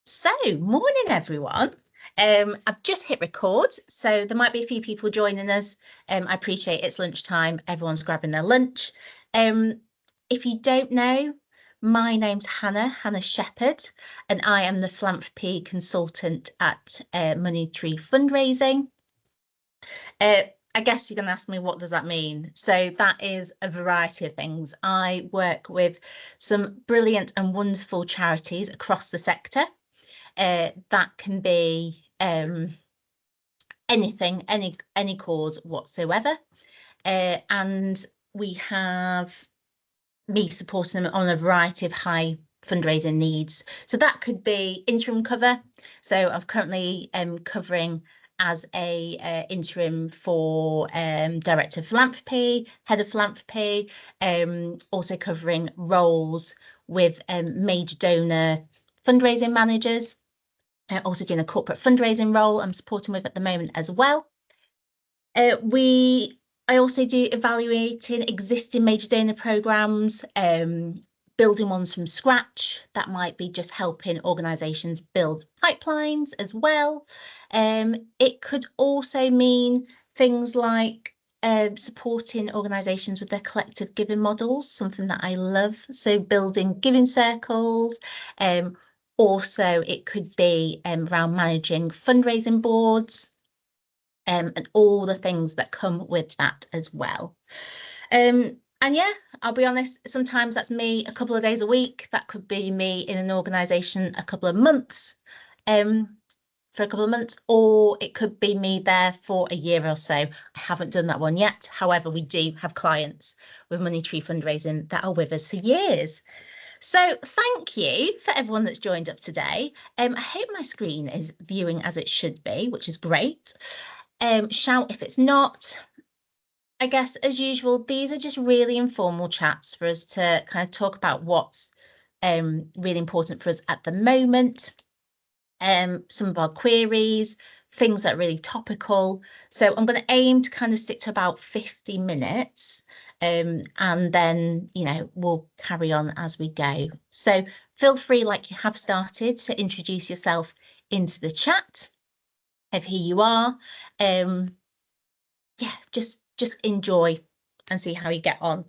So, morning everyone. I've just hit record, so there might be a few people joining us. I appreciate it's lunchtime, everyone's grabbing their lunch. If you don't know, my name's Hannah Shepherd, and I am the philanthropy consultant at Money Tree Fundraising. I guess you're going to ask me, what does that mean? So that is a variety of things. I work with some brilliant and wonderful charities across the sector. That can be anything, any cause whatsoever. And we have me supporting them on a variety of high fundraising needs. So that could be interim cover. So I'm currently covering as a interim for Director of Philanthropy, Head of Philanthropy, also covering roles with major donor fundraising managers. Also doing a corporate fundraising role I'm supporting with at the moment as well. I also do evaluating existing major donor programs, building ones from scratch. That might be just helping organisations build pipelines as well. It could also mean things like supporting organisations with their collective giving models, something that I love. So building giving circles. Also, it could be around managing fundraising boards. And all the things that come with that as well. And yeah, I'll be honest, sometimes that's me a couple of days a week. That could be me in an organisation a couple of months, for a couple of months, or it could be me there for a year or so. I haven't done that one yet. However, we do have clients with Money Tree Fundraising that are with us for years. So thank you for everyone that's joined up today. I hope my screen is viewing as it should be, which is great. Shout if it's not. I guess, as usual, these are just really informal chats for us to kind of talk about what's really important for us at the moment. Some of our queries, things that are really topical. So I'm going to aim to kind of stick to about 50 minutes. And then, we'll carry on as we go. So feel free, like you have started, to introduce yourself into the chat of who you are. Yeah, just enjoy and see how you get on.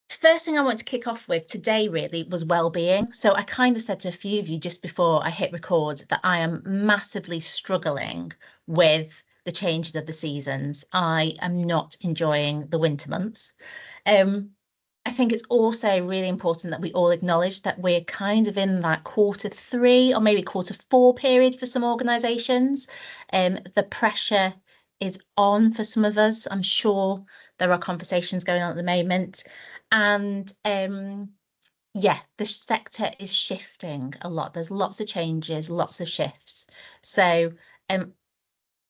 First thing I want to kick off with today really was well-being. So I kind of said to a few of you just before I hit record that I am massively struggling with the changing of the seasons. I am not enjoying the winter months. I think it's also really important that we all acknowledge that we're kind of in that Q3 or maybe Q4 period for some organisations. The pressure is on for some of us. I'm sure there are conversations going on at the moment. And yeah, the sector is shifting a lot. There's lots of changes, lots of shifts. So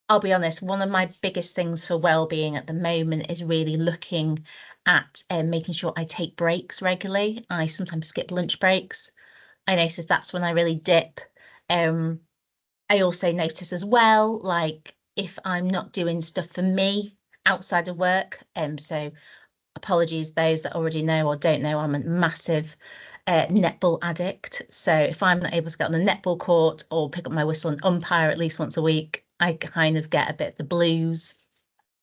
I'll be honest, one of my biggest things for well-being at the moment is really looking at making sure I take breaks regularly. I sometimes skip lunch breaks. I notice that's when I really dip. I also notice as well, like if I'm not doing stuff for me outside of work. So apologies, those that already know or don't know, I'm a massive netball addict. So if I'm not able to get on the netball court or pick up my whistle and umpire at least once a week, I kind of get a bit of the blues.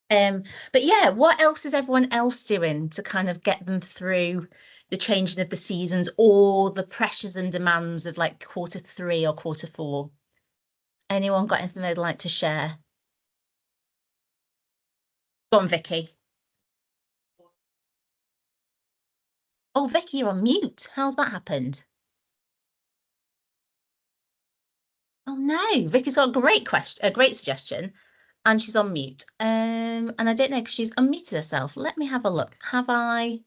But yeah, what else is everyone else doing to kind of get them through the changing of the seasons or the pressures and demands of like Q3 or Q4? Anyone got anything they'd like to share? Go on, Vicky. Oh, Vicky, you're on mute. How's that happened? Oh no, Vicky's got a great question, a great suggestion, and she's on mute. And I don't know because she's unmuted herself. Let me have a look. Have I?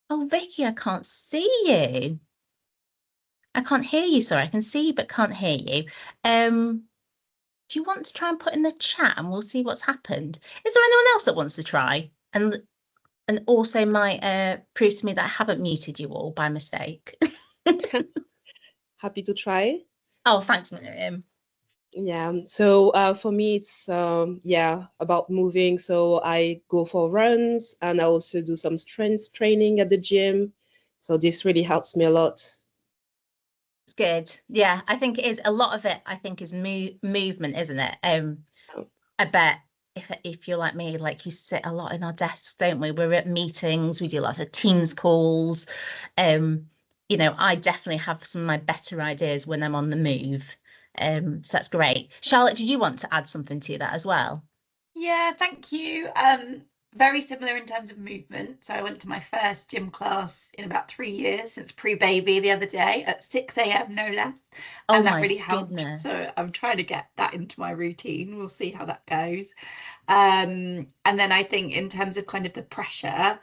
Oh, Vicky, I can't see you. I can't hear you. Sorry, I can see you but can't hear you. Do you want to try and put in the chat and we'll see what's happened? Is there anyone else that wants to try? And also might prove to me that I haven't muted you all by mistake. Happy to try. Oh, thanks, Miriam. Yeah, so for me, it's yeah, about moving. So I go for runs and I also do some strength training at the gym. So this really helps me a lot. It's good. Yeah, I think it is. A lot of it, I think, is movement, isn't it? I bet if you're like me, like you sit a lot in our desks, don't we? We're at meetings, we do a lot of Teams calls. Um, I definitely have some of my better ideas when I'm on the move. So that's great. Charlotte, did you want to add something to that as well? Yeah, thank you. Very similar in terms of movement. So I went to my first gym class in about 3 years since pre-baby the other day at 6 a.m. no less, Oh and that my really helped. So goodness. I'm trying to get that into my routine. We'll see how that goes. And then I think in terms of kind of the pressure,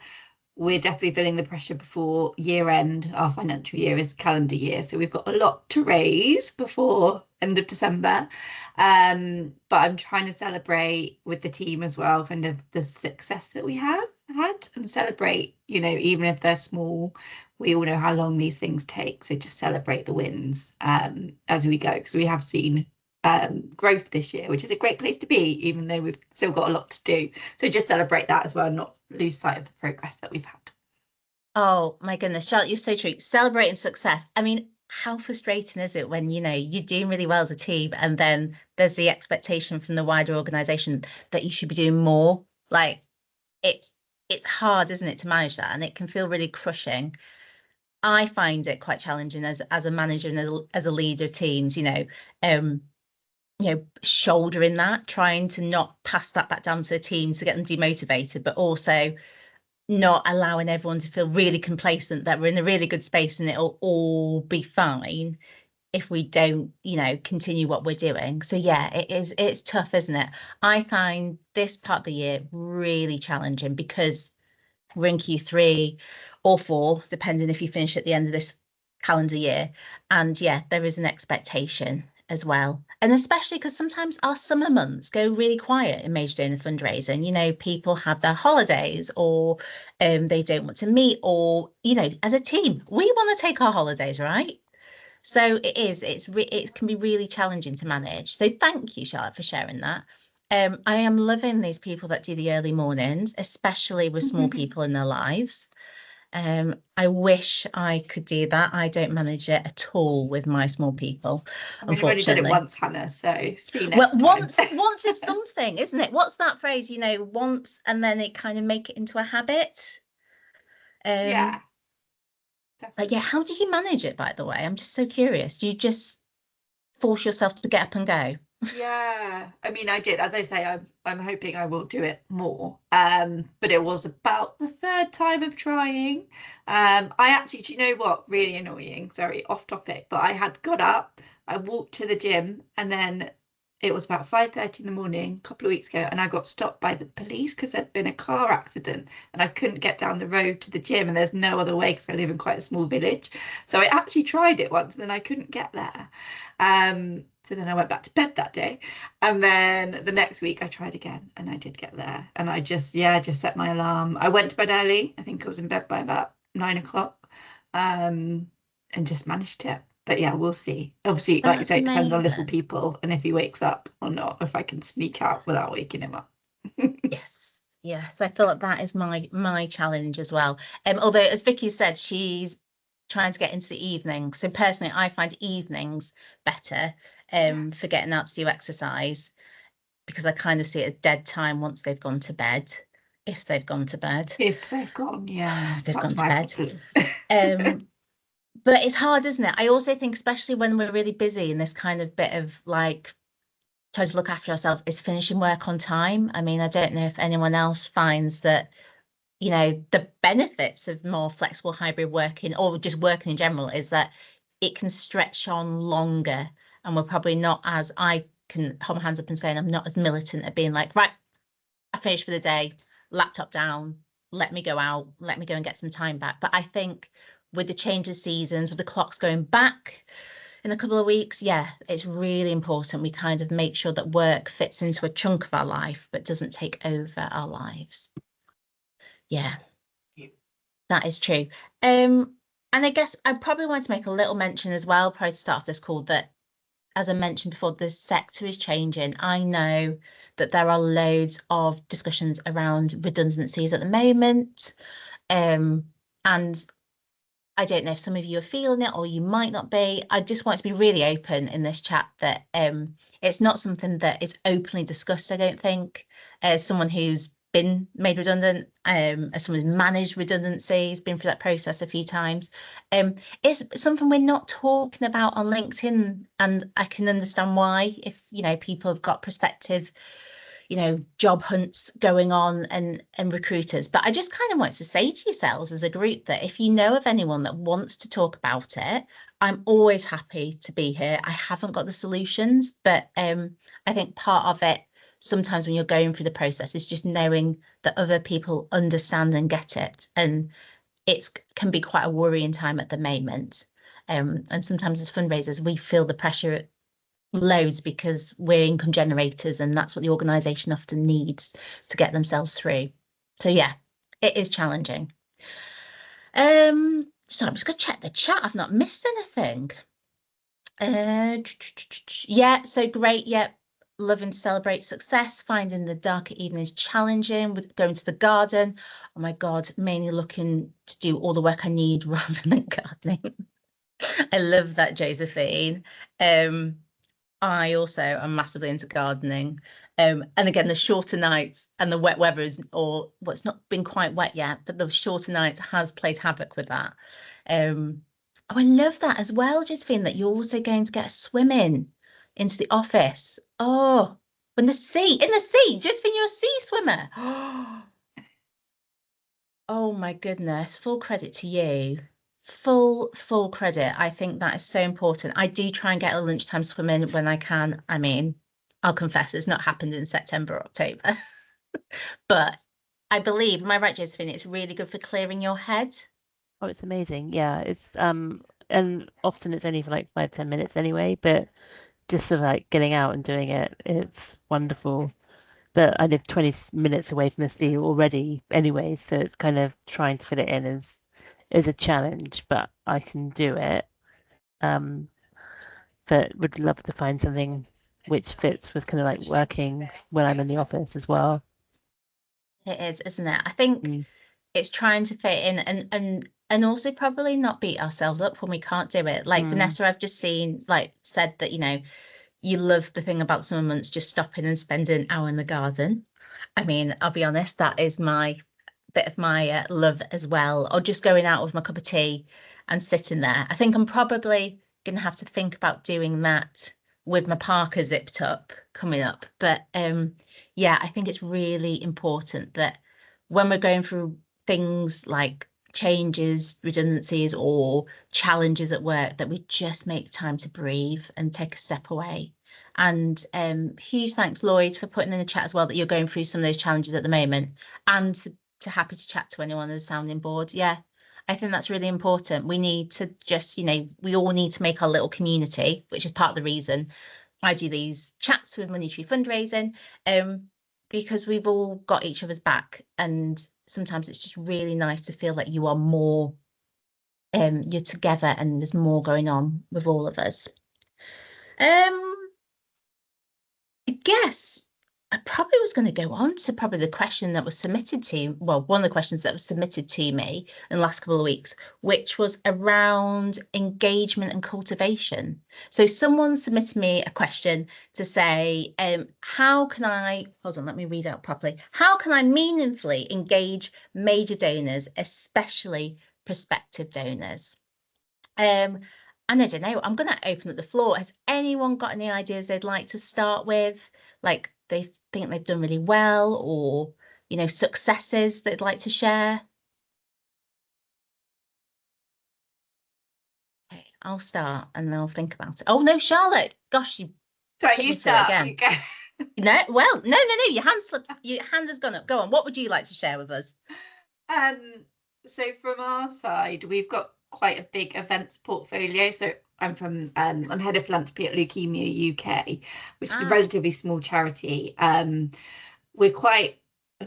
we're definitely feeling the pressure before year end. Our financial year is calendar year, so we've got a lot to raise before end of December. But I'm trying to celebrate with the team as well, kind of the success that we have had and celebrate, even if they're small, we all know how long these things take. So just celebrate the wins as we go, because we have seen growth this year, which is a great place to be, even though we've still got a lot to do. So just celebrate that as well, and not lose sight of the progress that we've had. Oh my goodness, Charlotte, you're so true. Celebrating success. I mean, how frustrating is it when, you're doing really well as a team and then there's the expectation from the wider organization that you should be doing more? Like it it's hard, isn't it, to manage that? And it can feel really crushing. I find it quite challenging as a manager and as a leader of teams, um, shouldering that, trying to not pass that back down to the team to get them demotivated, but also not allowing everyone to feel really complacent that we're in a really good space and it'll all be fine if we don't, continue what we're doing. So yeah, it's tough, isn't it? I find this part of the year really challenging because we're in Q3 or four, depending if you finish at the end of this calendar year. And yeah, there is an expectation as well. And especially because sometimes our summer months go really quiet in major donor fundraising. People have their holidays or they don't want to meet, or, as a team, we want to take our holidays, right? So it can be really challenging to manage. So thank you, Charlotte, for sharing that. I am loving these people that do the early mornings, especially with small people in their lives. I wish I could do that. I don't manage it at all with my small people, I mean, I've only done it unfortunately. once, Hannah, so see you Well, next time. once is something, isn't it? What's that phrase? Once and then it kind of make it into a habit. Yeah, But yeah, definitely. how did you manage it, by the way? I'm just so curious. Do you just force yourself to get up and go? Yeah, I mean, I did. As I say, I'm hoping I will do it more. But it was about the third time of trying. I actually, do you know what? Really annoying. Sorry, off topic. But I had got up, I walked to the gym, and then it was about 5:30 in the morning a couple of weeks ago, and I got stopped by the police because there'd been a car accident, and I couldn't get down the road to the gym, and there's no other way because I live in quite a small village. So I actually tried it once, and then I couldn't get there. So then I went back to bed that day. And then the next week I tried again and I did get there. And I just set my alarm. I went to bed early. I think I was in bed by about 9 o'clock. And just managed it. But yeah, we'll see. Obviously, like you That's say, it depends on little amazing. people and if he wakes up or not, if I can sneak out without waking him up. Yes, yes, I feel like that is my challenge as well. Although, as Vicky said, she's trying to get into the evening. So personally, I find evenings better Yeah. for getting out to do exercise because I kind of see it as dead time once they've gone to bed, if they've gone to bed. If they've gone, yeah, They've that's gone to my bed. problem. Um, but it's hard, isn't it? I also think, especially when we're really busy in this kind of bit of like trying to look after ourselves, is finishing work on time. I mean, I don't know if anyone else finds that, the benefits of more flexible hybrid working or just working in general is that it can stretch on longer. And we're probably not as, I can hold my hands up and say, I'm not as militant at being like, right, I finished for the day, laptop down, let me go out, let me go and get some time back. But I think with the change of seasons, with the clocks going back in a couple of weeks, yeah, it's really important we kind of make sure that work fits into a chunk of our life, but doesn't take over our lives. Yeah, that is true. And I guess I probably want to make a little mention as well, prior to start off this call, that as I mentioned before, the sector is changing. I know that there are loads of discussions around redundancies at the moment. And I don't know if some of you are feeling it or you might not be. I just want to be really open in this chat that it's not something that is openly discussed, I don't think. As someone who's been made redundant, as someone who's managed redundancies, been through that process a few times, it's something we're not talking about on LinkedIn, and I can understand why. If people have got prospective job hunts going on and recruiters, but I just kind of want to say to yourselves as a group that if you know of anyone that wants to talk about it, I'm always happy to be here. I haven't got the solutions, but I think part of it sometimes when you're going through the process is just knowing that other people understand and get it, and it can be quite a worrying time at the moment. And sometimes as fundraisers we feel the pressure loads because we're income generators, and that's what the organisation often needs to get themselves through. So yeah, it is challenging. So I'm just gonna check the chat. I've not missed anything. Yeah, so great. Yeah, loving to celebrate success. Finding the darker evenings challenging. With going to the garden. Oh my God, mainly looking to do all the work I need rather than gardening. I love that, Josephine. I also am massively into gardening. And again, the shorter nights and the wet weather it's not been quite wet yet, but the shorter nights has played havoc with that. I love that as well, Josephine, that you're also going to get a swim into the office. Oh, in the sea, Josephine, you're a sea swimmer. Oh my goodness, full credit to you. Full credit. I think that is so important. I do try and get a lunchtime swim in when I can. I mean, I'll confess it's not happened in September, October. But I believe, am I right, Josephine? It's really good for clearing your head. Oh, it's amazing. Yeah, it's and often it's only for like 5-10 minutes anyway, but just sort of like getting out and doing it, it's wonderful. But I live 20 minutes away from the sea already anyway, so it's kind of trying to fit it in is a challenge, but I can do it. But would love to find something which fits with kind of like working when I'm in the office as well. It is, isn't it? I think it's trying to fit in and also probably not beat ourselves up when we can't do it. Like Vanessa, I've just seen said that you love the thing about summer months, just stopping and spending an hour in the garden. I mean, I'll be honest, that is my bit of my love as well, or just going out with my cup of tea and sitting there. I think I'm probably going to have to think about doing that with my parka zipped up coming up. But yeah, I think it's really important that when we're going through things like changes, redundancies, or challenges at work, that we just make time to breathe and take a step away. And huge thanks, Lloyd, for putting in the chat as well that you're going through some of those challenges at the moment, and to happy to chat to anyone as a sounding board. Yeah, I think that's really important. We need to just, we all need to make our little community, which is part of the reason I do these chats with Money Tree Fundraising, because we've all got each other's back, and sometimes it's just really nice to feel like you are more, you're together and there's more going on with all of us. I guess I probably was going to go on to probably the question that was submitted to, well, one of the questions that was submitted to me in the last couple of weeks, which was around engagement and cultivation. So someone submitted me a question to say, how can I, hold on, let me read out properly. How can I meaningfully engage major donors, especially prospective donors? And I don't know, I'm going to open up the floor. Has anyone got any ideas they'd like to start with? Like they think they've done really well, or, successes they'd like to share? Okay, I'll start and I'll think about it. Oh no, Charlotte, gosh, you Sorry, hit you me to it again. You go. No, well, no, your hand slipped. Your hand has gone up. Go on. What would you like to share with us? So from our side, we've got quite a big events portfolio. So I'm head of philanthropy at Leukemia UK, which is a relatively small charity. We're quite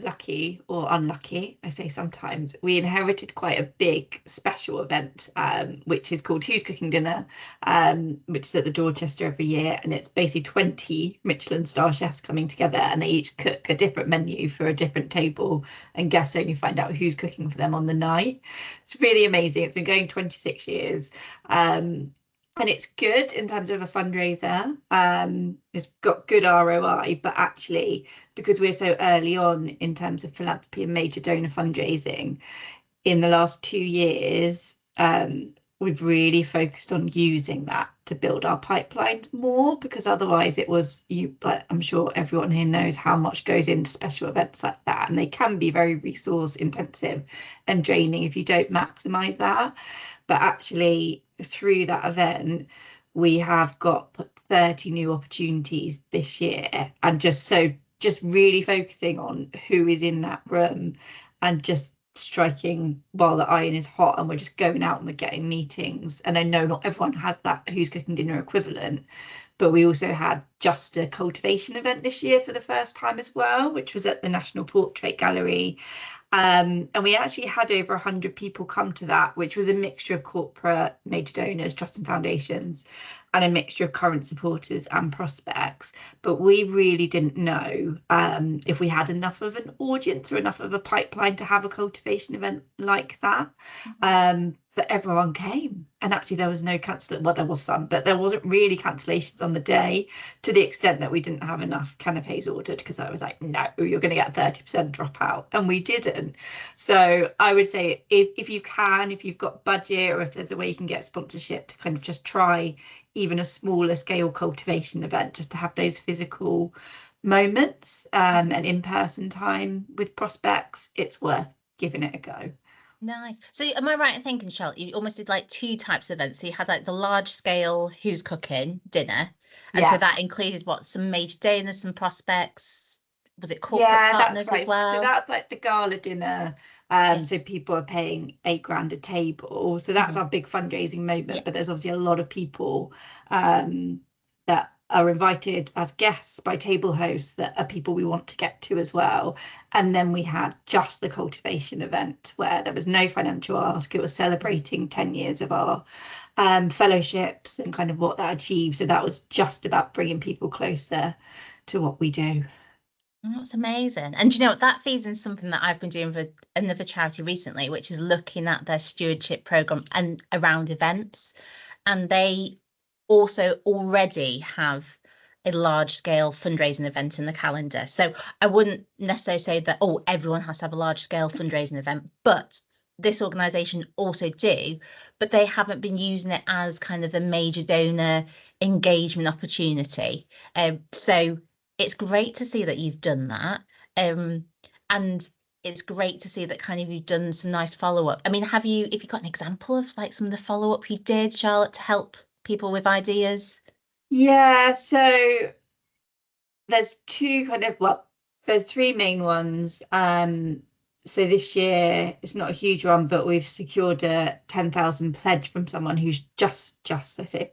lucky or unlucky, I say sometimes, we inherited quite a big special event, which is called Who's Cooking Dinner, which is at the Dorchester every year, and it's basically 20 Michelin star chefs coming together, and they each cook a different menu for a different table, and guests only find out who's cooking for them on the night. It's really amazing. It's been going 26 years. And it's good in terms of a fundraiser. It's got good ROI, but actually, because we're so early on in terms of philanthropy and major donor fundraising, in the last 2 years, we've really focused on using that to build our pipelines more, because otherwise it was, but I'm sure everyone here knows how much goes into special events like that, and they can be very resource intensive and draining if you don't maximize that. But actually, through that event, we have got 30 new opportunities this year, and just really focusing on who is in that room and just striking while the iron is hot, and we're just going out and we're getting meetings. And I know not everyone has that Who's Cooking Dinner equivalent, but we also had just a cultivation event this year for the first time as well, which was at the National Portrait Gallery. And we actually had over 100 people come to that, which was a mixture of corporate major donors, trusts and foundations, and a mixture of current supporters and prospects. But we really didn't know if we had enough of an audience or enough of a pipeline to have a cultivation event like that. But everyone came, and actually there was no cancel. Well, there was some, but there wasn't really cancellations on the day, to the extent that we didn't have enough canapes ordered, because I was like, no, you're going to get 30% dropout, and we didn't. So I would say if you can, if you've got budget, or if there's a way you can get sponsorship, to kind of just try even a smaller scale cultivation event, just to have those physical moments and in-person time with prospects, it's worth giving it a go. Nice. So am I right in thinking, Charlotte, you almost did like two types of events? So you had like the large scale Who's Cooking dinner, and so that included what, some major donors, some prospects, was it corporate partners as well? So that's like the gala dinner. So people are paying £8,000 a table. So that's our big fundraising moment. But there's obviously a lot of people that are invited as guests by table hosts that are people we want to get to as well. And then we had just the cultivation event, where there was no financial ask. It was celebrating 10 years of our fellowships and kind of what that achieved. So that was just about bringing people closer to what we do. That's amazing. And you know what, that feeds in something that I've been doing for another charity recently, which is looking at their stewardship program and around events. And they also already have a large scale fundraising event in the calendar. So I wouldn't necessarily say that, oh, everyone has to have a large scale fundraising event, but this organisation also do, but they haven't been using it as kind of a major donor engagement opportunity. So it's great to see that you've done that. And it's great to see that kind of you've done some nice follow-up. I mean, if you got an example of like some of the follow-up you did, Charlotte, to help people with ideas? Yeah, so there's there's three main ones. So this year it's not a huge one, but we've secured a 10,000 pledge from someone who's just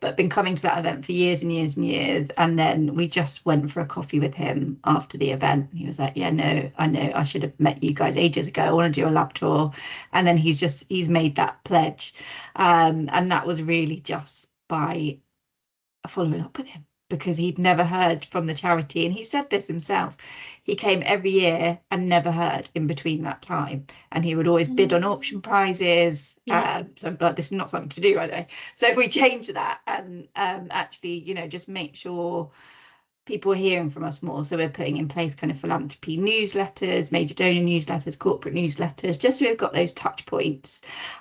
but been coming to that event for years and years and years. And then we just went for a coffee with him after the event. He was like, yeah, no, I know I should have met you guys ages ago. I want to do a lab tour. And then he's made that pledge. And that was really just by following up with him, because he'd never heard from the charity. And he said this himself. He came every year and never heard in between that time. And he would always bid on auction prizes. But this is not something to do, by the way. So if we change that and actually, just make sure people are hearing from us more. So we're putting in place kind of philanthropy newsletters, major donor newsletters, corporate newsletters, just so we've got those touch points.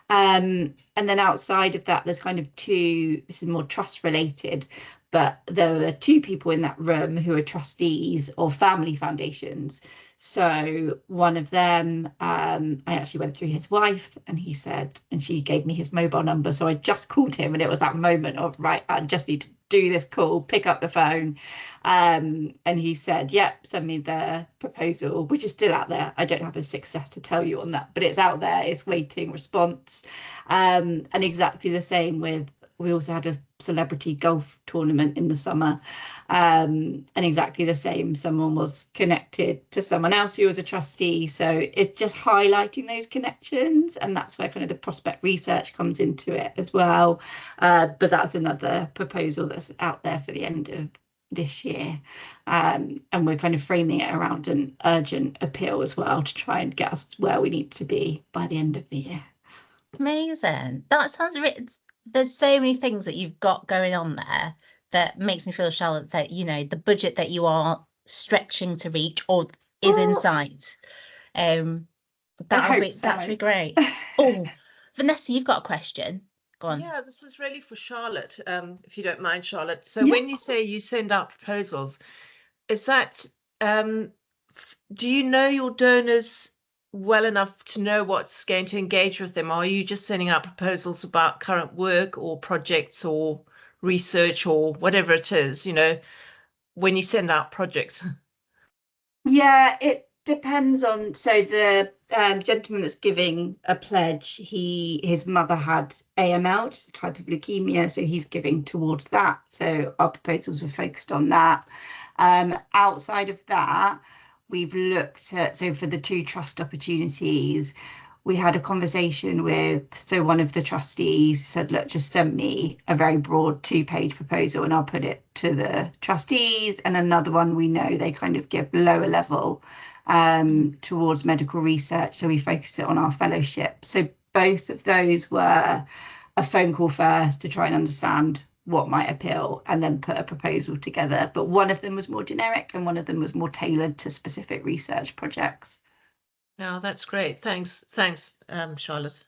And then outside of that, there's kind of two, this is more trust related, but there were two people in that room who are trustees of family foundations. So one of them, I actually went through his wife, and he said, and she gave me his mobile number. So I just called him, and it was that moment of, right, I just need to do this call, pick up the phone. And he said, yep, send me the proposal, which is still out there. I don't have the success to tell you on that, but it's out there, it's waiting response. And exactly the same with we also had a celebrity golf tournament in the summer, and exactly the same, someone was connected to someone else who was a trustee. So it's just highlighting those connections, and that's where kind of the prospect research comes into it as well. But that's another proposal that's out there for the end of this year, and we're kind of framing it around an urgent appeal as well to try and get us to where we need to be by the end of the year. Amazing. That sounds there's so many things that you've got going on there that makes me feel, Charlotte, that you know the budget that you are stretching to reach or is in sight. That's really great. Oh, Vanessa, you've got a question. Go on. Yeah, this was really for Charlotte, if you don't mind, Charlotte. So when you say you send out proposals, is that do you know your donors well enough to know what's going to engage with them? Or are you just sending out proposals about current work or projects or research or whatever it is, you know, when you send out projects? Yeah, it depends on, so the gentleman that's giving a pledge, his mother had AML, which is a type of leukemia, so he's giving towards that. So our proposals were focused on that. Outside of that, we've looked at, so for the 2 trust opportunities, we had a conversation with, so one of the trustees said, look, just send me a very broad 2-page proposal and I'll put it to the trustees. And another one, we know they kind of give lower level towards medical research. So we focus it on our fellowship. So both of those were a phone call first to try and understand what might appeal and then put a proposal together. But one of them was more generic and one of them was more tailored to specific research projects. No, that's great. Thanks, Charlotte.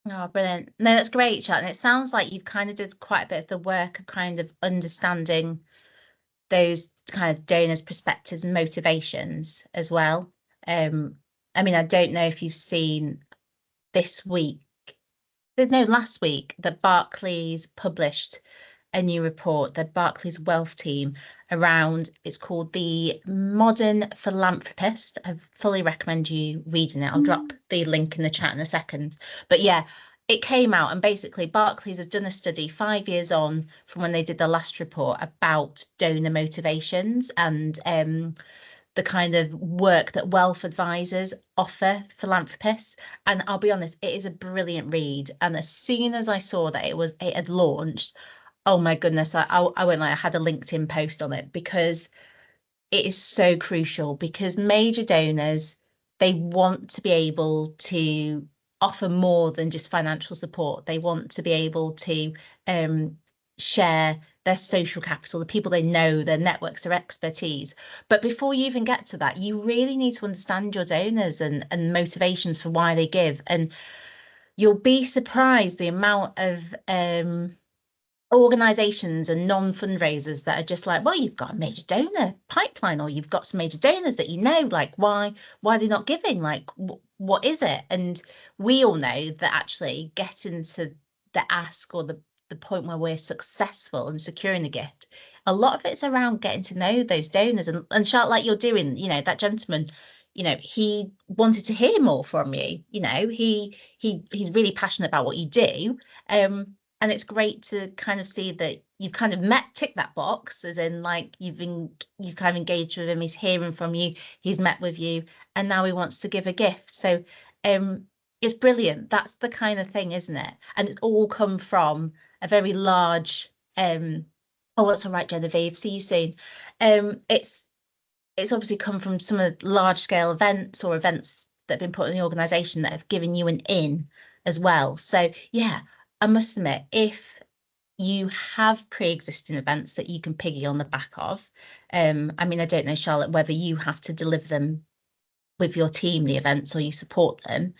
Oh, brilliant. No, that's great, Charlotte. And it sounds like you've kind of did quite a bit of the work of kind of understanding those kind of donors' perspectives and motivations as well. I mean, I don't know if you've seen last week that Barclays published a new report, the Barclays Wealth Team, around, it's called The Modern Philanthropist. I fully recommend you reading it. I'll drop the link in the chat in a second. But yeah, it came out, and basically Barclays have done a study 5 years on from when they did the last report about donor motivations and the kind of work that wealth advisors offer philanthropists. And I'll be honest, it is a brilliant read. And as soon as I saw that it had launched, oh my goodness, I won't lie, I had a LinkedIn post on it because it is so crucial, because major donors, they want to be able to offer more than just financial support. They want to be able to share their social capital, the people they know, their networks, their expertise. But before you even get to that, you really need to understand your donors and motivations for why they give. And you'll be surprised the amount of organizations and non-fundraisers that are just like, well, you've got a major donor pipeline, or you've got some major donors that you know, like why are they not giving, like what is it? And we all know that actually getting to the ask or the point where we're successful in securing the gift, a lot of it's around getting to know those donors. And Charlotte, like you're doing, you know, that gentleman, you know, he wanted to hear more from you, you know, he's really passionate about what you do. And it's great to kind of see that you've kind of tick that box, as in like you've kind of engaged with him, he's hearing from you, he's met with you, and now he wants to give a gift. So it's brilliant. That's the kind of thing, isn't it? And it's all come from a very large oh, that's all right, Genevieve, see you soon. It's obviously come from some of the large scale events or events that have been put in the organisation that have given you an in as well. So yeah, I must admit, if you have pre-existing events that you can piggy on the back of, I mean, I don't know, Charlotte, whether you have to deliver them with your team, the events, or you support them.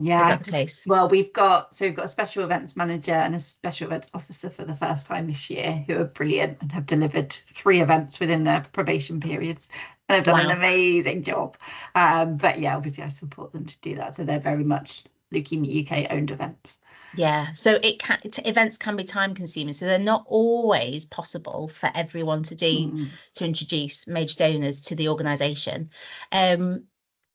Yeah, is that the case? Well, we've got a special events manager and a special events officer for the first time this year who are brilliant and have delivered 3 events within their probation periods and have done an amazing job. But yeah, obviously I support them to do that. So they're very much Leukemia UK owned events. Yeah, so events can be time consuming, so they're not always possible for everyone to do to introduce major donors to the organisation.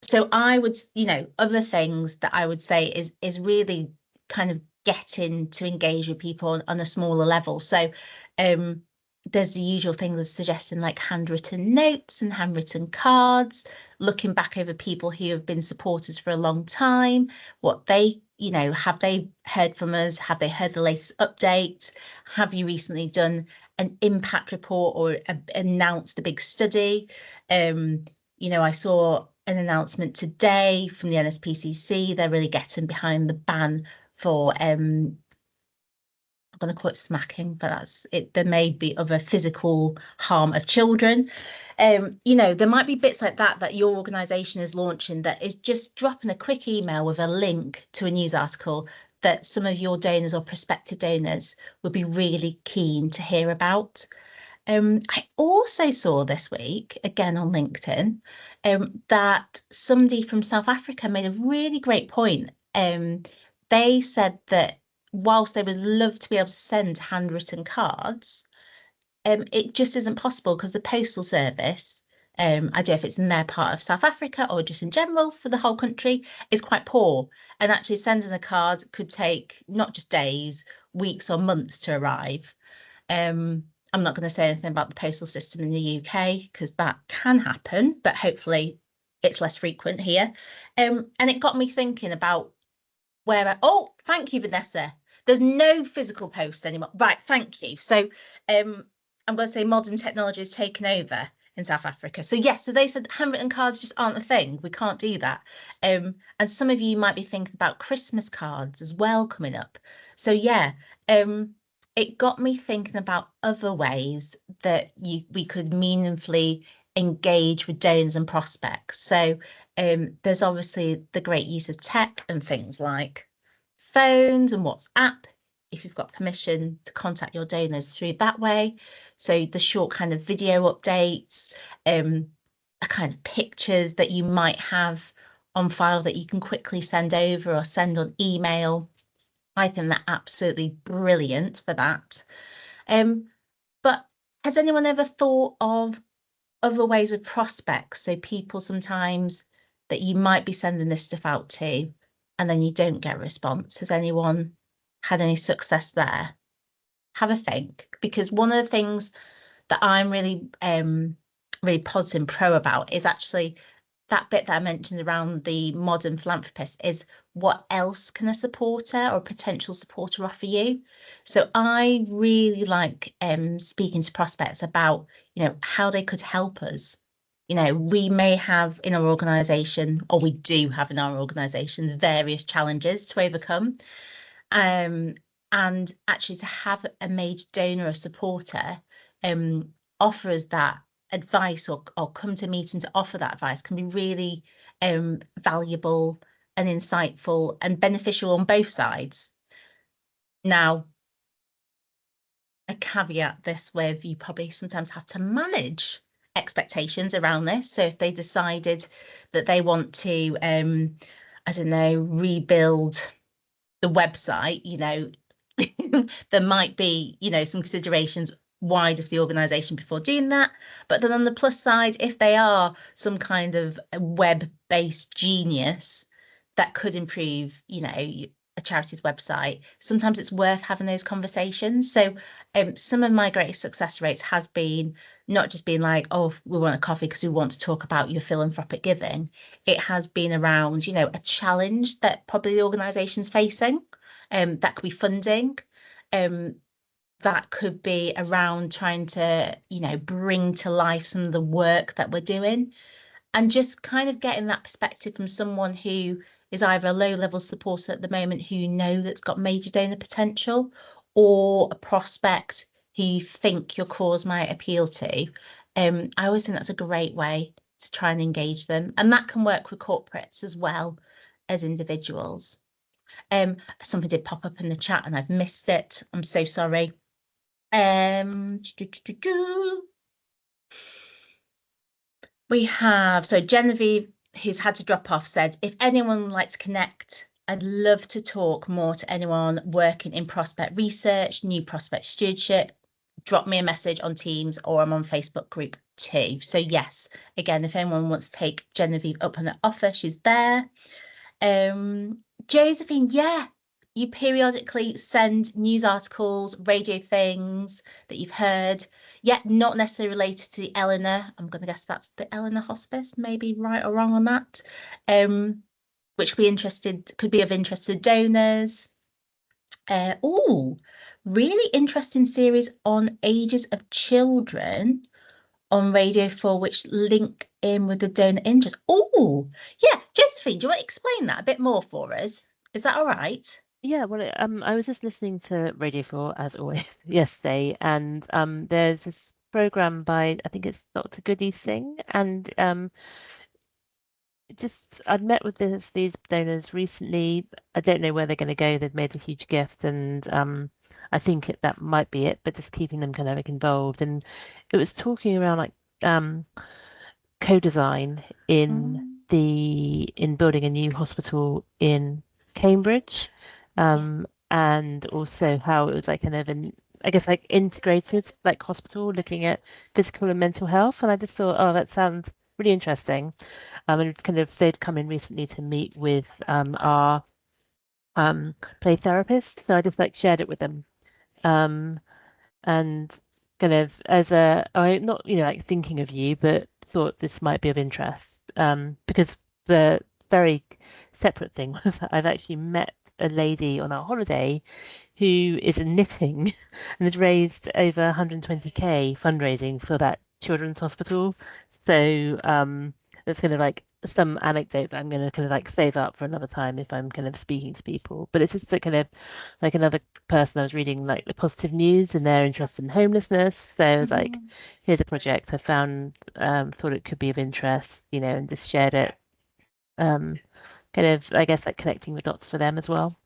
So I would, you know, other things that I would say is really kind of getting to engage with people on a smaller level. So there's the usual things suggesting like handwritten notes and handwritten cards, looking back over people who have been supporters for a long time, what they, you know, have they heard from us? Have they heard the latest updates? Have you recently done an impact report or announced a big study? You know, I saw an announcement today from the NSPCC. They're really getting behind the ban for I'm going to call it smacking, but that's it. There may be other physical harm of children. You know, there might be bits like that that your organisation is launching that is just dropping a quick email with a link to a news article that some of your donors or prospective donors would be really keen to hear about. I also saw this week, again on LinkedIn, that somebody from South Africa made a really great point. They said that whilst they would love to be able to send handwritten cards, it just isn't possible because the postal service, I don't know if it's in their part of South Africa or just in general for the whole country, is quite poor. And actually sending a card could take not just days, weeks or months to arrive. I'm not going to say anything about the postal system in the UK because that can happen, but hopefully it's less frequent here. And it got me thinking about oh, thank you, Vanessa. There's no physical post anymore. Right, thank you. So I'm going to say modern technology has taken over in South Africa. So yes, so they said handwritten cards just aren't a thing. We can't do that. And some of you might be thinking about Christmas cards as well coming up. So yeah, it got me thinking about other ways that we could meaningfully engage with donors and prospects. So there's obviously the great use of tech and things like phones and WhatsApp, if you've got permission to contact your donors through that way. So the short kind of video updates, a kind of pictures that you might have on file that you can quickly send over or send on email. I think they're absolutely brilliant for that. But has anyone ever thought of other ways with prospects? So people sometimes that you might be sending this stuff out to and then you don't get a response. Has anyone had any success there? Have a think, because one of the things that I'm really really positive and pro about is actually that bit that I mentioned around the modern philanthropist is what else can a supporter or a potential supporter offer you? So I really like speaking to prospects about, you know, how they could help us. You know, we may have in our organisation, or we do have in our organisations, various challenges to overcome. And actually to have a major donor or supporter offer us that advice or come to a meeting to offer that advice can be really valuable and insightful and beneficial on both sides. Now, I caveat this with you probably sometimes have to manage expectations around this. So if they decided that they want to, I don't know, rebuild the website, you know, there might be, you know, some considerations wide of the organisation before doing that. But then on the plus side, if they are some kind of web-based genius that could improve, you know, a charity's website, sometimes it's worth having those conversations. So some of my greatest success rates has been not just being like, oh, we want a coffee because we want to talk about your philanthropic giving. It has been around, you know, a challenge that probably the organisation's facing. That could be funding. That could be around trying to, you know, bring to life some of the work that we're doing, and just kind of getting that perspective from someone who is either a low-level supporter at the moment who know that's got major donor potential, or a prospect who you think your cause might appeal to. I always think that's a great way to try and engage them, and that can work with corporates as well as individuals. Something did pop up in the chat and I've missed it. I'm so sorry. We have, so Genevieve, who's had to drop off, said, if anyone would like to connect, I'd love to talk more to anyone working in prospect research, new prospect stewardship. Drop me a message on Teams, or I'm on Facebook group too. So yes, again, if anyone wants to take Genevieve up on the offer, she's there. Josephine, yeah, you periodically send news articles, radio things that you've heard, yet not necessarily related to the Eleanor. I'm going to guess that's the Eleanor Hospice, maybe right or wrong on that. Which could be of interest to donors. Really interesting series on ages of children on Radio 4, which link in with the donor interest. Oh, yeah, Josephine, do you want to explain that a bit more for us? Is that all right? Yeah, well, I was just listening to Radio 4 as always yesterday, and there's this program by, I think it's Dr. Goody Singh, and I'd met with these donors recently. I don't know where they're going to go. They've made a huge gift, and I think that might be it. But just keeping them kind of like involved, and it was talking around like co-design in building a new hospital in Cambridge, and also how it was like kind of I guess like integrated like hospital looking at physical and mental health. And I just thought, oh, that sounds really interesting. And it's kind of they'd come in recently to meet with our play therapist, so I just like shared it with them, and kind of as I not like thinking of you, but thought this might be of interest, because the very separate thing was that I've actually met a lady on our holiday who is knitting and has raised over 120k fundraising for that children's hospital. So that's kind of like some anecdote that I'm going to kind of like save up for another time if I'm kind of speaking to people. But it's just a kind of like another person I was reading like the positive news and their interest in homelessness. So I was like, here's a project I found, thought it could be of interest, and just shared it. Kind of, I guess, like connecting the dots for them as well.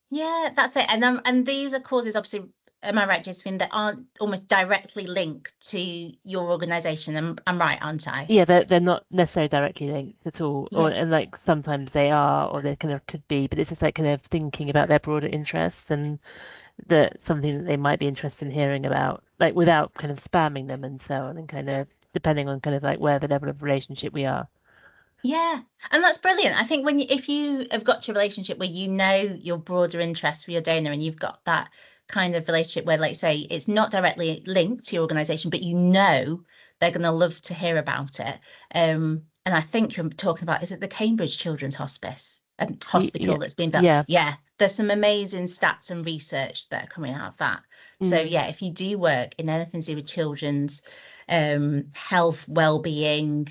Yeah, that's it. And these are causes, obviously, am I right, Josephine, that aren't almost directly linked to your organisation? I'm right, aren't I? Yeah, they're not necessarily directly linked at all, Yeah. and like sometimes they are, or they kind of could be, but it's just like kind of thinking about their broader interests and something that they might be interested in hearing about, like without kind of spamming them and so on, and kind of depending on kind of like where the level of relationship we are. Yeah, and that's brilliant. I think if you have got to a relationship where you know your broader interests for your donor, and you've got that kind of relationship where, like, say, it's not directly linked to your organisation, but you know they're going to love to hear about it. And I think you're talking about, is it the Cambridge Children's Hospice hospital that's been built? Yeah, there's some amazing stats and research that are coming out of that. So yeah, if you do work in anything to do with children's health, well-being,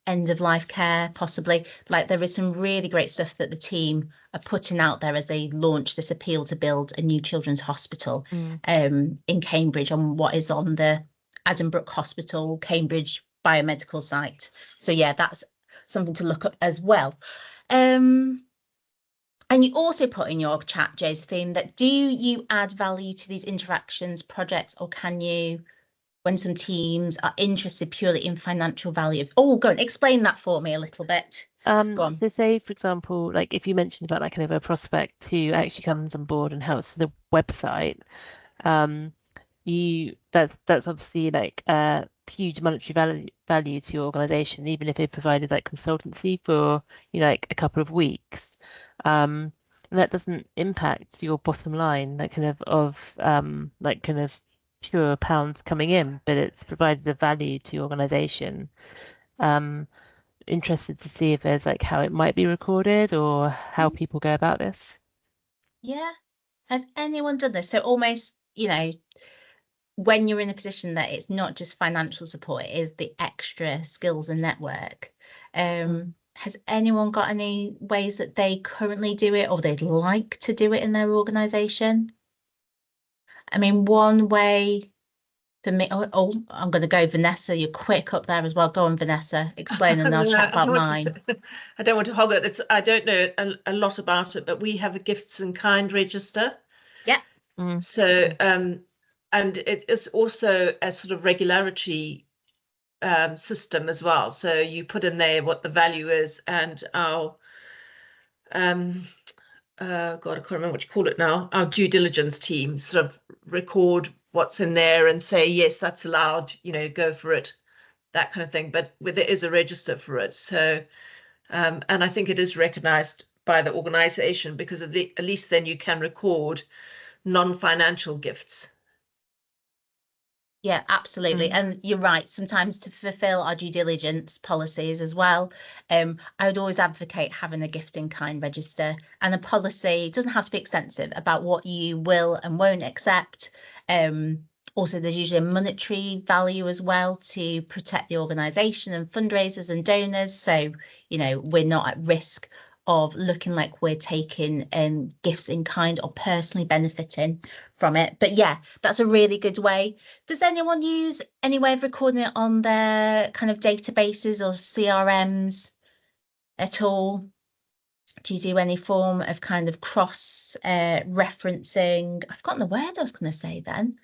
end of life care, possibly, like, there is some really great stuff that the team are putting out there as they launch this appeal to build a new children's hospital in Cambridge on what is on the Addenbrooke Hospital Cambridge biomedical site. So yeah, that's something to look up as well. And you also put in your chat, Josephine, that do you add value to these interactions, projects, or can you, when some teams are interested purely in financial value? Oh, go and explain that for me a little bit. Go on. So say, for example, like if you mentioned about like kind of a prospect who actually comes on board and helps the website, that's obviously like a huge monetary value to your organization, even if they provided like consultancy for like a couple of weeks. And that doesn't impact your bottom line, like kind of like kind of pure pounds coming in, but it's provided a value to your organization. Interested to see if there's like how it might be recorded or how people go about this. Yeah. Has anyone done this? So almost, when you're in a position that it's not just financial support, it is the extra skills and network. Has anyone got any ways that they currently do it or they'd like to do it in their organisation? I mean, one way for me, I'm going to go Vanessa, you're quick up there as well. Go on, Vanessa, explain, and I'll chat about mine. I don't want to hog it. I don't know a lot about it, but we have a gifts in kind register. Yeah. So, and it is also a sort of regularity system as well. So you put in there what the value is, and our God, I can't remember what you call it now. Our due diligence team sort of record what's in there and say, yes, that's allowed, go for it, that kind of thing. But there is a register for it. So, and I think it is recognized by the organization, because at least then you can record non-financial gifts. Yeah, absolutely. And you're right. Sometimes to fulfill our due diligence policies as well, I would always advocate having a gift in kind register, and a policy doesn't have to be extensive about what you will and won't accept. Also, there's usually a monetary value as well to protect the organisation and fundraisers and donors. So, you know, we're not at risk of looking like we're taking gifts in kind or personally benefiting from it. But yeah, that's a really good way. Does anyone use any way of recording it on their kind of databases or CRMs at all? Do you do any form of kind of cross referencing? I've forgotten the word I was going to say then.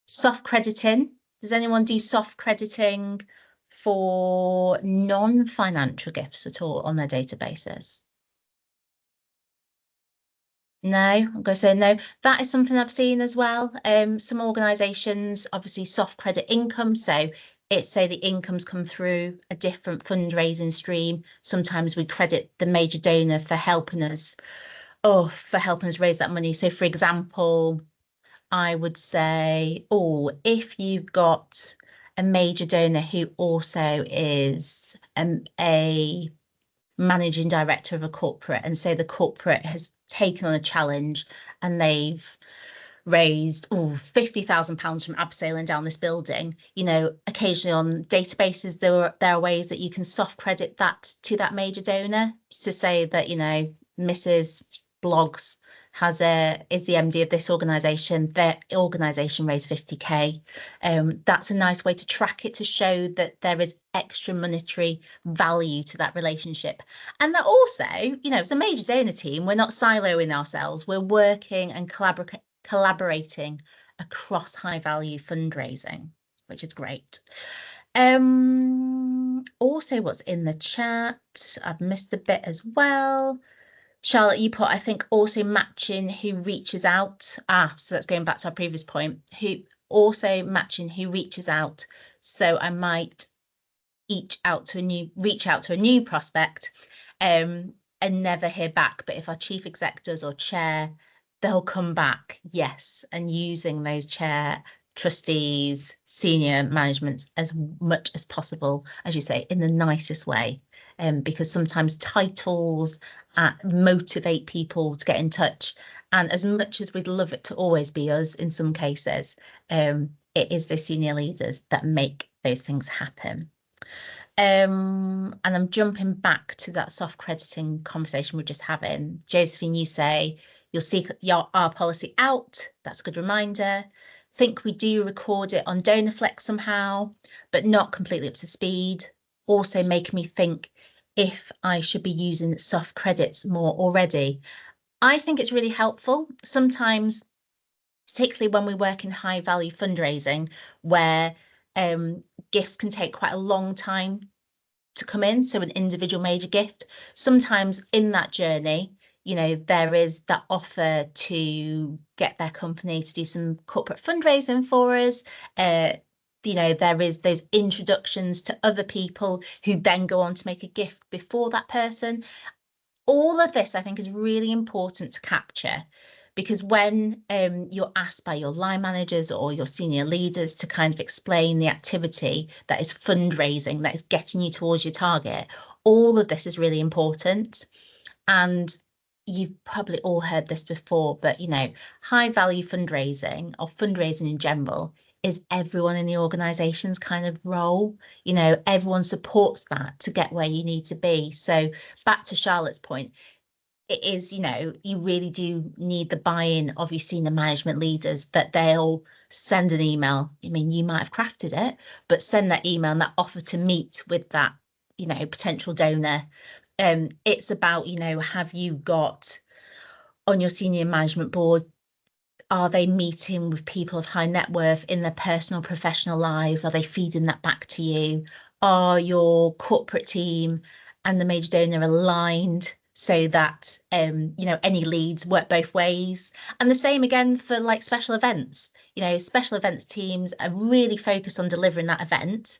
Soft crediting. Does anyone do soft crediting for non-financial gifts at all on their databases? No, I'm going to say no. That is something I've seen as well. Some organisations obviously soft credit income, so it's say the incomes come through a different fundraising stream. Sometimes we credit the major donor for helping us, raise that money. So, for example, I would say, if you've got a major donor who also is a managing director of a corporate, and so the corporate has taken on a challenge and they've raised £50,000 from abseiling down this building, you know, occasionally on databases there are ways that you can soft credit that to that major donor to say that, you know, Mrs. Blogs is the MD of this organisation. Their organisation raised 50k. That's a nice way to track it, to show that there is extra monetary value to that relationship, and that also, you know, it's a major donor team. We're not siloing ourselves. We're working and collaborating across high value fundraising, which is great. Also, what's in the chat? I've missed a bit as well. Charlotte, you put, I think, also matching who reaches out. So that's going back to our previous point. Who also matching who reaches out. So I might reach out to a new prospect and never hear back. But if our chief exec does or chair, they'll come back, yes, and using those chair, trustees, senior management as much as possible, as you say, in the nicest way. Because sometimes titles motivate people to get in touch. And as much as we'd love it to always be us in some cases, it is the senior leaders that make those things happen. And I'm jumping back to that soft crediting conversation we're just having. Josephine, you say you'll seek our policy out. That's a good reminder. Think we do record it on DonorFlex somehow, but not completely up to speed. Also making me think if I should be using soft credits more already. I think it's really helpful. Sometimes, particularly when we work in high value fundraising, where gifts can take quite a long time to come in, so an individual major gift, sometimes in that journey, you know, there is that offer to get their company to do some corporate fundraising for us. You know, there is those introductions to other people who then go on to make a gift before that person. All of this, I think, is really important to capture, because when you're asked by your line managers or your senior leaders to kind of explain the activity that is fundraising, that is getting you towards your target, all of this is really important. And you've probably all heard this before, but, you know, high value fundraising or fundraising in general is everyone in the organization's kind of role. You know, everyone supports that to get where you need to be. So back to Charlotte's point, it is, you know, you really do need the buy-in of your senior management leaders, that they'll send an email. I mean, you might have crafted it, but send that email and that offer to meet with that, you know, potential donor. It's about, you know, have you got on your senior management board, are they meeting with people of high net worth in their personal, professional lives? Are they feeding that back to you? Are your corporate team and the major donor aligned so that, you know, any leads work both ways? And the same again for like special events. You know, special events teams are really focused on delivering that event,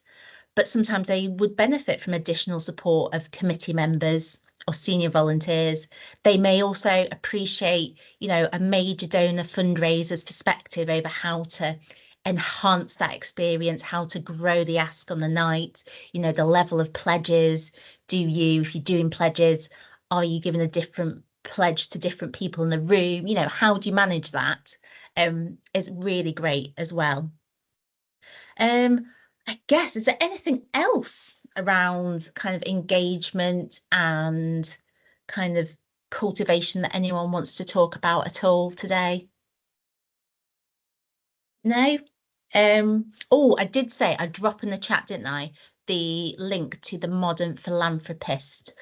but sometimes they would benefit from additional support of committee members or senior volunteers. They may also appreciate, you know, a major donor fundraiser's perspective over how to enhance that experience, how to grow the ask on the night, you know, the level of pledges. If you're doing pledges, are you giving a different pledge to different people in the room? You know, how do you manage that? Is really great as well. I guess, is there anything else around kind of engagement and kind of cultivation that anyone wants to talk about at all today? No? Oh, I did say I'd drop in the chat, didn't I? The link to the Modern Philanthropist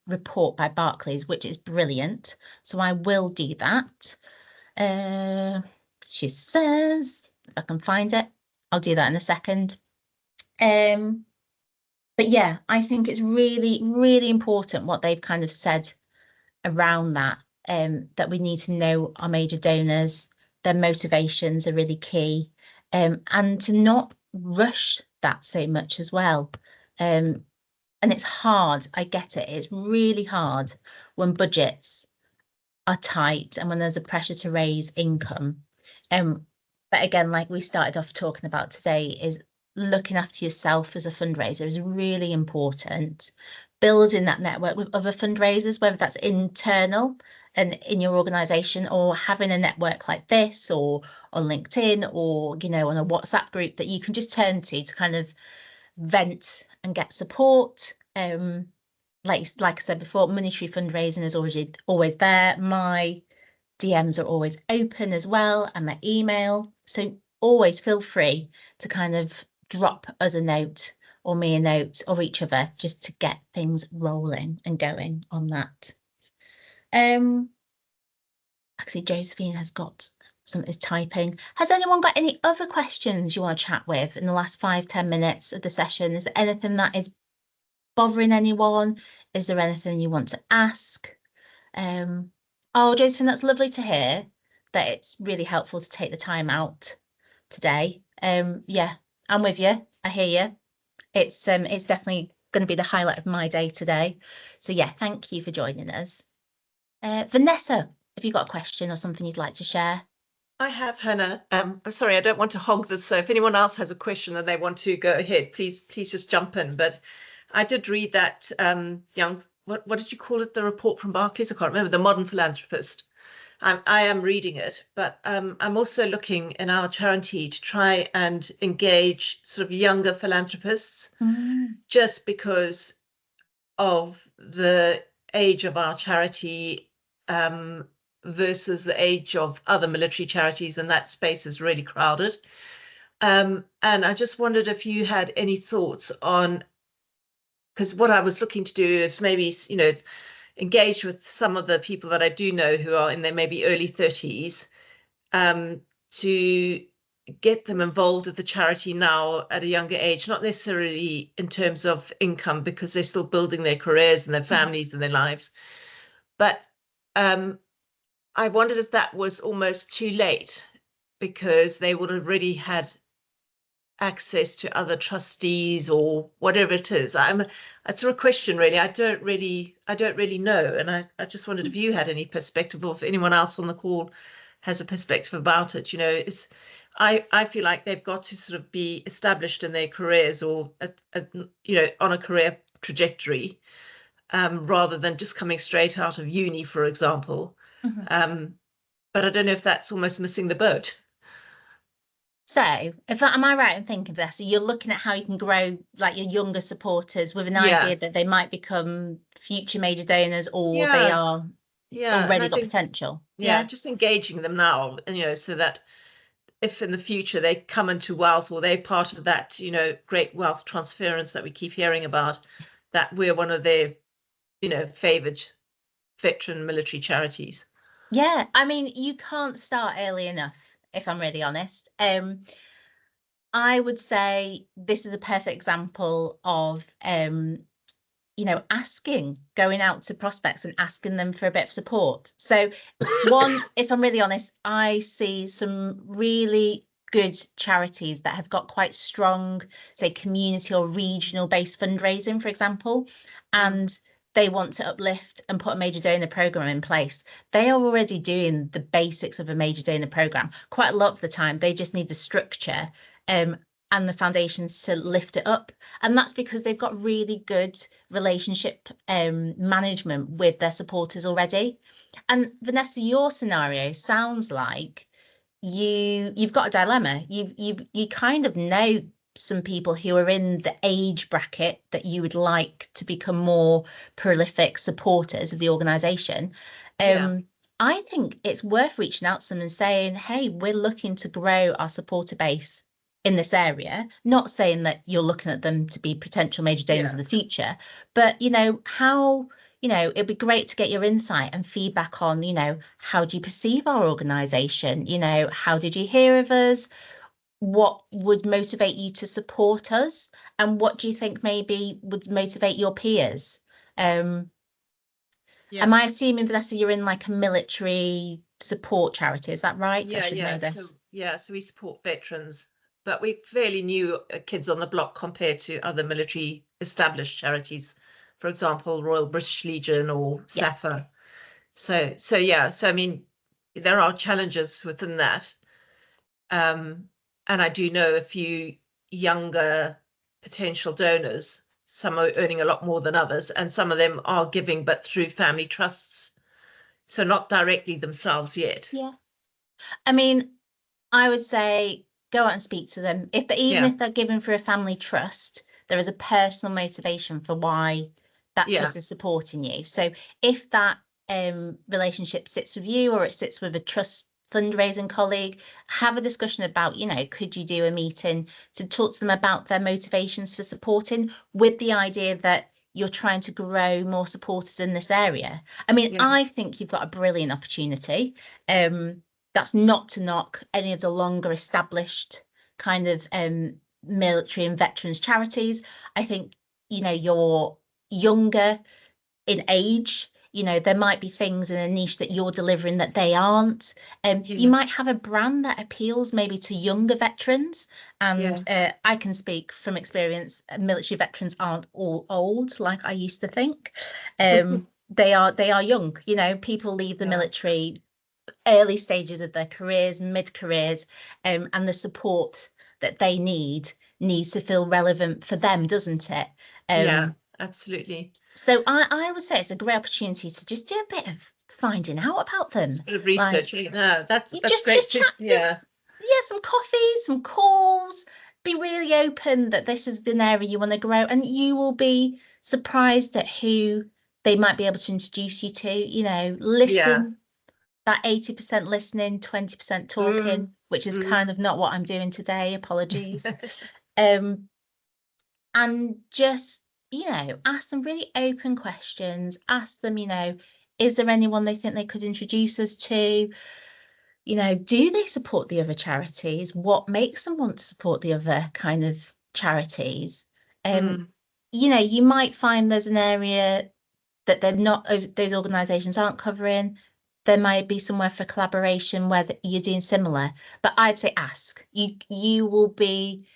report by Barclays, which is brilliant. So I will do that. She says, if I can find it, I'll do that in a second. But yeah, I think it's really, really important what they've kind of said around that, that we need to know our major donors, their motivations are really key, and to not rush that so much as well. And it's hard, I get it, it's really hard when budgets are tight and when there's a pressure to raise income. But again, like we started off talking about today, is looking after yourself as a fundraiser is really important. Building that network with other fundraisers, whether that's internal and in your organization, or having a network like this, or on LinkedIn, or, you know, on a WhatsApp group that you can just turn to kind of vent and get support. Like I said before, monetary fundraising is always there. My DMs are always open as well, and my email. So always feel free to kind of drop us a note, or me a note, or each other, just to get things rolling and going on that. Actually, Josephine is typing. Has anyone got any other questions you want to chat with in the last 5-10 minutes of the session? Is there anything that is bothering anyone? Is there anything you want to ask? Oh, Josephine, that's lovely to hear that it's really helpful to take the time out today. Yeah, I'm with you. I hear you. It's definitely going to be the highlight of my day today. So yeah, thank you for joining us. Vanessa, have you got a question or something you'd like to share? I have, Hannah. I'm sorry, I don't want to hog this. So if anyone else has a question and they want to go ahead, please just jump in. But I did read that what did you call it? The report from Barclays? I can't remember. The Modern Philanthropist. I am reading it, but I'm also looking in our charity to try and engage sort of younger philanthropists, just because of the age of our charity versus the age of other military charities, and that space is really crowded. And I just wondered if you had any thoughts on, because what I was looking to do is maybe, you know, engage with some of the people that I do know who are in their maybe early 30s, to get them involved with the charity now at a younger age, not necessarily in terms of income, because they're still building their careers and their families and their lives. But I wondered if that was almost too late, because they would have already had access to other trustees or whatever it is. It's a question, really. I don't really know, and I just wondered if you had any perspective, or if anyone else on the call has a perspective about it. You know, I feel like they've got to sort of be established in their careers, or you know, on a career trajectory, rather than just coming straight out of uni, for example. But I don't know if that's almost missing the boat. So, am I right in thinking, Vanessa, you're looking at how you can grow like your younger supporters with an idea that they might become future major donors, or they are already got potential? Yeah, just engaging them now, you know, so that if in the future they come into wealth, or they're part of that, you know, great wealth transference that we keep hearing about, that we're one of their, you know, favoured veteran military charities. Yeah, I mean, you can't start early enough, if I'm really honest. I would say this is a perfect example of, you know, going out to prospects and asking them for a bit of support. So one, if I'm really honest, I see some really good charities that have got quite strong, say, community or regional based fundraising, for example, and they want to uplift and put a major donor program in place, they are already doing the basics of a major donor program. Quite a lot of the time, they just need the structure and the foundations to lift it up. And that's because they've got really good relationship management with their supporters already. And Vanessa, your scenario sounds like you've got a dilemma. You kind of know some people who are in the age bracket that you would like to become more prolific supporters of the organisation. I think it's worth reaching out to them and saying, hey, we're looking to grow our supporter base in this area. Not saying that you're looking at them to be potential major donors of the future, but how it'd be great to get your insight and feedback on, how do you perceive our organisation? How did you hear of us? What would motivate you to support us? And what do you think maybe would motivate your peers? Am I assuming, Vanessa, you're in like a military support charity? Is that right? I should know this. So we support veterans, but we're fairly new kids on the block compared to other military established charities. For example, Royal British Legion or SAFA. So I mean, there are challenges within that. And I do know a few younger potential donors. Some are earning a lot more than others, and some of them are giving, but through family trusts. So not directly themselves yet. Yeah. I mean, I would say go out and speak to them. If they're giving through a family trust, there is a personal motivation for why that trust is supporting you. So if that relationship sits with you or it sits with a trust fundraising colleague, have a discussion about, could you do a meeting to talk to them about their motivations for supporting, with the idea that you're trying to grow more supporters in this area. I mean, I think you've got a brilliant opportunity. That's not to knock any of the longer established kind of military and veterans charities. I think, you're younger in age. There might be things in a niche that you're delivering that they aren't. You might have a brand that appeals maybe to younger veterans. And I can speak from experience, military veterans aren't all old like I used to think. They are young. People leave the military early stages of their careers, mid-careers, and the support that they needs to feel relevant for them, doesn't it? Absolutely. So I would say it's a great opportunity to just do a bit of finding out about them. A bit of research. That's just great. Chat, some coffee, some calls. Be really open that this is an area you want to grow, and you will be surprised at who they might be able to introduce you to. Listen. That 80% listening, 20% talking, which is kind of not what I'm doing today. Apologies. And just, ask them really open questions. Ask them, is there anyone they think they could introduce us to? Do they support the other charities? What makes them want to support the other kind of charities? You might find there's an area that those organisations aren't covering. There might be somewhere for collaboration where you're doing similar, but I'd say ask. You will be,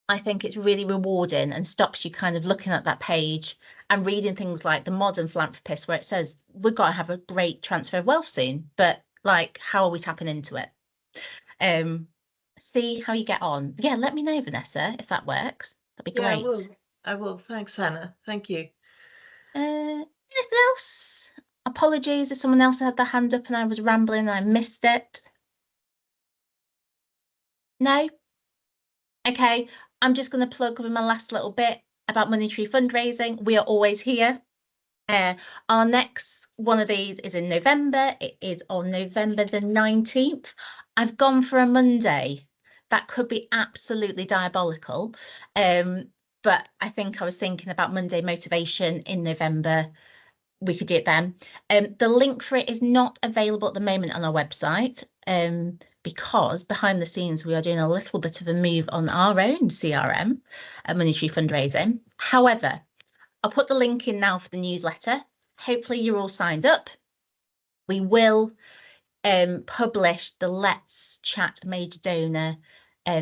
I think it's really rewarding and stops you kind of looking at that page and reading things like The Modern Philanthropist, where it says we've got to have a great transfer of wealth soon, but like, how are we tapping into it? See how you get on. Yeah, let me know, Vanessa, if that works. That'd be great. I will. Thanks, Anna. Thank you. Anything else? Apologies if someone else had their hand up and I was rambling and I missed it. No? Okay, I'm just going to plug with my last little bit about monetary fundraising. We are always here. Our next one of these is in November. It is on November the 19th. I've gone for a Monday. That could be absolutely diabolical. But I think I was thinking about Monday motivation in November. We could do it then. The link for it is not available at the moment on our website because behind the scenes we are doing a little bit of a move on our own CRM, monetary fundraising. However, I'll put the link in now for the newsletter. Hopefully you're all signed up. We will publish the Let's Chat Major Donor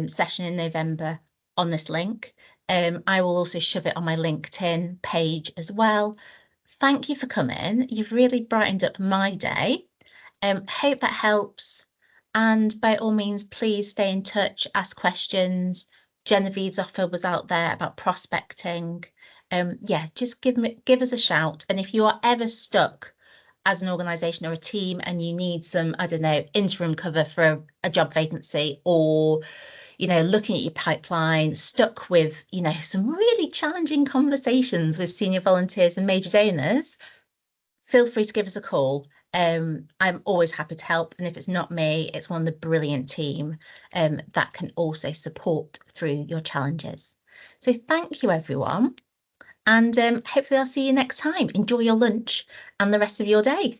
session in November on this link. I will also shove it on my LinkedIn page as well. thank you for coming. You've really brightened up my day. Hope that helps. And by all means, please stay in touch, ask questions. Genevieve's offer was out there about prospecting. Yeah, just give us a shout. And if you are ever stuck as an organisation or a team and you need some, I don't know, interim cover for a job vacancy, or looking at your pipeline, stuck with, some really challenging conversations with senior volunteers and major donors, feel free to give us a call. I'm always happy to help. And if it's not me, it's one of the brilliant team that can also support through your challenges. So thank you, everyone. And hopefully I'll see you next time. Enjoy your lunch and the rest of your day.